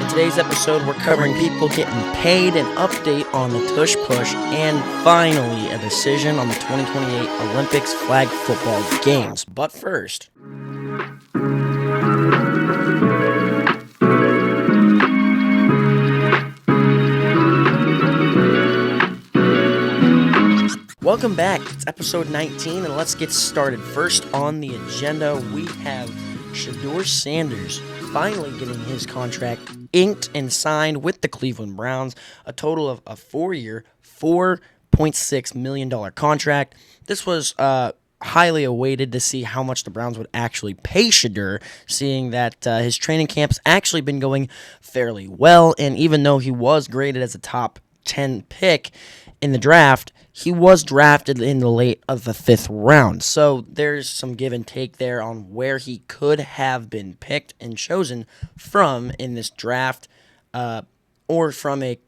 today's episode, we're covering people getting paid, an update on the tush push, and finally a decision on the 2028 Olympics flag football games. But first, welcome back. It's episode 19, and let's get started. First on the agenda, we have Shedeur Sanders finally getting his contract inked and signed with the Cleveland Browns, a total of a 4-year, $4.6 million contract. This was highly awaited to see how much the Browns would actually pay Shedeur, seeing that his training camp's actually been going fairly well, and even though he was graded as a top 10 pick in the draft, he was drafted in the late of the 5th round. So there's some give and take there on where he could have been picked and chosen from in this draft or from a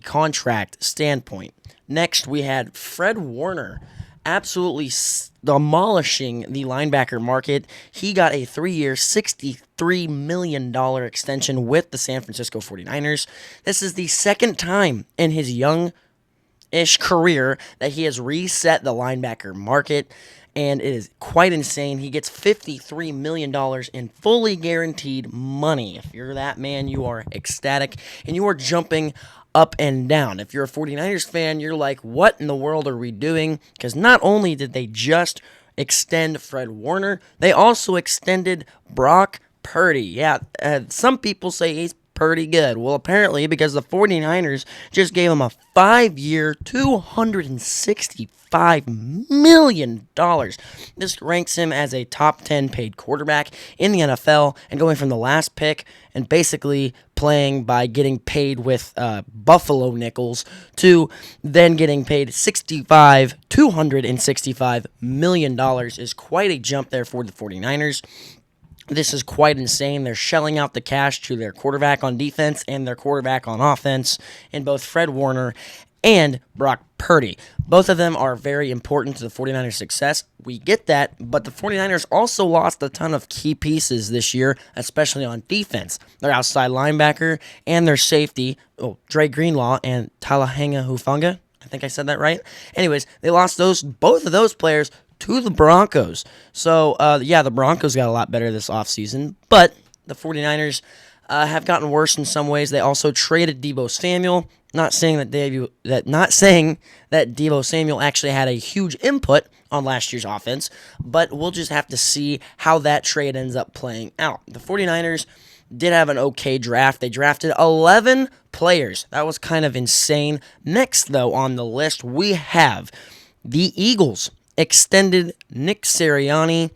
contract standpoint. Next, we had Fred Warner absolutely demolishing the linebacker market. He got a 3-year, $63 million extension with the San Francisco 49ers. This is the second time in his young-ish career that he has reset the linebacker market, and it is quite insane. He gets $53 million in fully guaranteed money. If you're that man, you are ecstatic, and you are jumping up and down. If you're a 49ers fan, you're like, what in the world are we doing? Because not only did they just extend Fred Warner, they also extended Brock Purdy. Yeah, some people say he's pretty good. Well, apparently, because the 49ers just gave him a 5-year, $265 million. This ranks him as a top 10 paid quarterback in the NFL, and going from the last pick and basically playing by getting paid with Buffalo nickels to then getting paid $265 million is quite a jump there for the 49ers. This is quite insane. They're shelling out the cash to their quarterback on defense and their quarterback on offense in both Fred Warner and Brock Purdy. Both of them are very important to the 49ers' success. We get that, but the 49ers also lost a ton of key pieces this year, especially on defense. Their outside linebacker and their safety, Dre Greenlaw and Talahanga Hufanga. I think I said that right. Anyways, they lost both of those players to the Broncos. So, the Broncos got a lot better this offseason, but the 49ers have gotten worse in some ways. They also traded Deebo Samuel. Not saying that Deebo Samuel actually had a huge input on last year's offense, but we'll just have to see how that trade ends up playing out. The 49ers did have an okay draft. They drafted 11 players. That was kind of insane. Next, though, on the list, we have the Eagles extended Nick Sirianni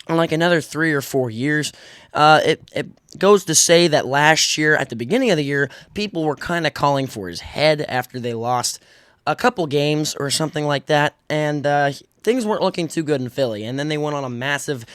on like another 3 or 4 years. It goes to say that last year, at the beginning of the year, people were kind of calling for his head after they lost a couple games or something like that, and things weren't looking too good in Philly. And then they went on a massive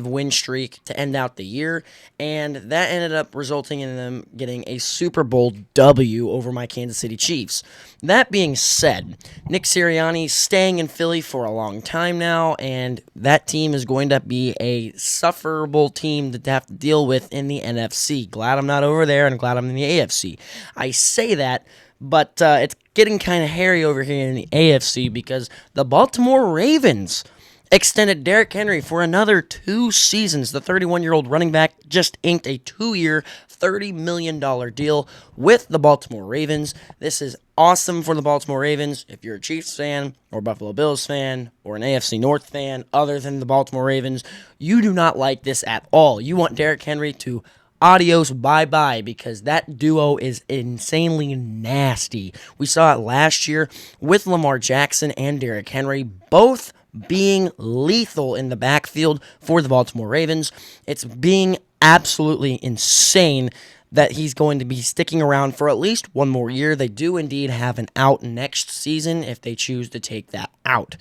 win streak to end out the year, and that ended up resulting in them getting a Super Bowl W over my Kansas City Chiefs. That being said, Nick Sirianni is staying in Philly for a long time now, and that team is going to be a sufferable team to have to deal with in the NFC. Glad I'm not over there, and glad I'm in the AFC. I say that, but it's getting kind of hairy over here in the AFC because the Baltimore Ravens extended Derrick Henry for another 2 seasons. The 31-year-old running back just inked a 2-year, $30 million deal with the Baltimore Ravens. This is awesome for the Baltimore Ravens. If you're a Chiefs fan or Buffalo Bills fan or an AFC North fan other than the Baltimore Ravens, you do not like this at all. You want Derrick Henry to adios, bye-bye, because that duo is insanely nasty. We saw it last year with Lamar Jackson and Derrick Henry, both being lethal in the backfield for the Baltimore Ravens. It's being absolutely insane that he's going to be sticking around for at least 1 more year. They do indeed have an out next season if they choose to take that out.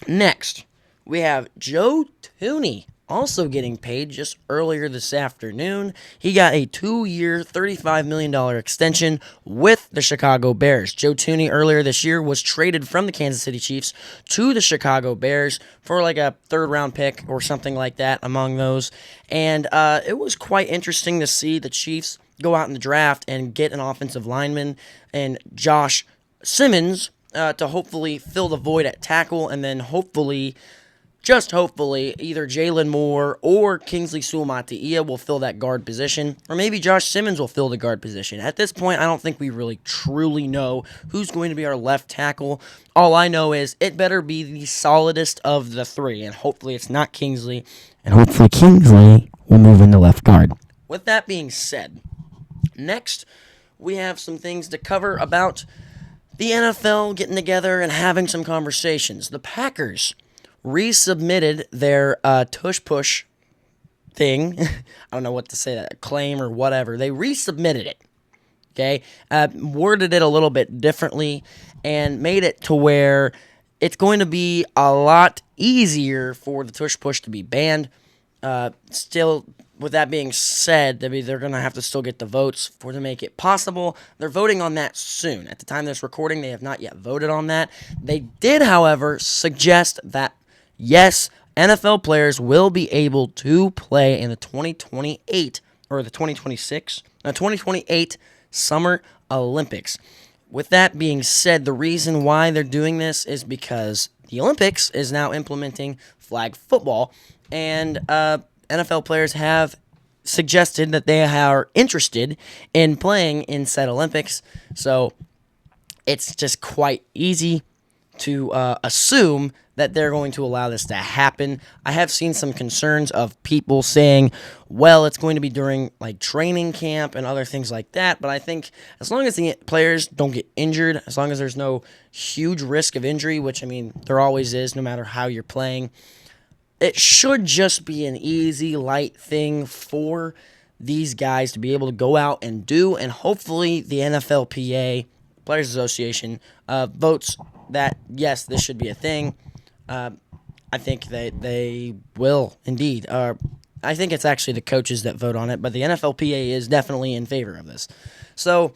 Next, we have Joe Thuney also getting paid just earlier this afternoon. He got a 2-year, $35 million extension with the Chicago Bears. Joe Thuney earlier this year was traded from the Kansas City Chiefs to the Chicago Bears for like a third-round pick or something like that among those. And it was quite interesting to see the Chiefs go out in the draft and get an offensive lineman and Josh Simmons to hopefully fill the void at tackle, and then hopefully, just hopefully, either Jalen Moore or Kingsley Suamataia will fill that guard position, or maybe Josh Simmons will fill the guard position. At this point, I don't think we really truly know who's going to be our left tackle. All I know is it better be the solidest of the three, and hopefully it's not Kingsley, and hopefully Kingsley will move into left guard. With that being said, next we have some things to cover about the NFL getting together and having some conversations. The Packers resubmitted their tush-push thing. I don't know what to say, that claim or whatever. They resubmitted it, okay? Worded it a little bit differently and made it to where it's going to be a lot easier for the tush-push to be banned. Still, with that being said, they're going to have to still get the votes to make it possible. They're voting on that soon. At the time of this recording, they have not yet voted on that. They did, however, suggest that, yes, NFL players will be able to play in the 2028 or the 2028 Summer Olympics. With that being said, the reason why they're doing this is because the Olympics is now implementing flag football, and NFL players have suggested that they are interested in playing in said Olympics, so it's just quite easy to assume that they're going to allow this to happen. I have seen some concerns of people saying, well, it's going to be during like training camp and other things like that, but I think as long as the players don't get injured, as long as there's no huge risk of injury, which, I mean, there always is no matter how you're playing, it should just be an easy, light thing for these guys to be able to go out and do, and hopefully the NFLPA, Players Association, votes that, yes, this should be a thing. I think that they will indeed. I think it's actually the coaches that vote on it, but the NFLPA is definitely in favor of this. So,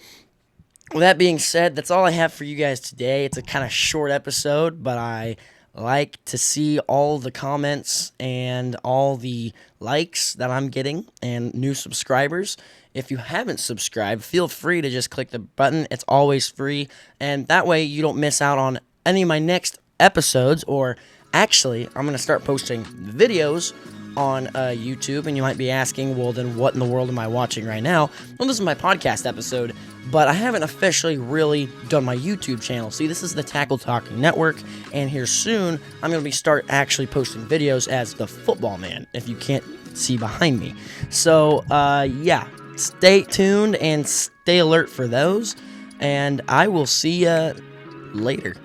with that being said, that's all I have for you guys today. It's a kind of short episode, but I like to see all the comments and all the likes that I'm getting and new subscribers. If you haven't subscribed, feel free to just click the button. It's always free, and that way you don't miss out on any of my next episodes. Or actually, I'm going to start posting videos on YouTube, and you might be asking, well, then what in the world am I watching right now? Well, this is my podcast episode, but I haven't officially really done my YouTube channel. See, this is the Takle Talk Network, and here soon, I'm going to start actually posting videos as the football man, if you can't see behind me. So, yeah, stay tuned and stay alert for those, and I will see you later.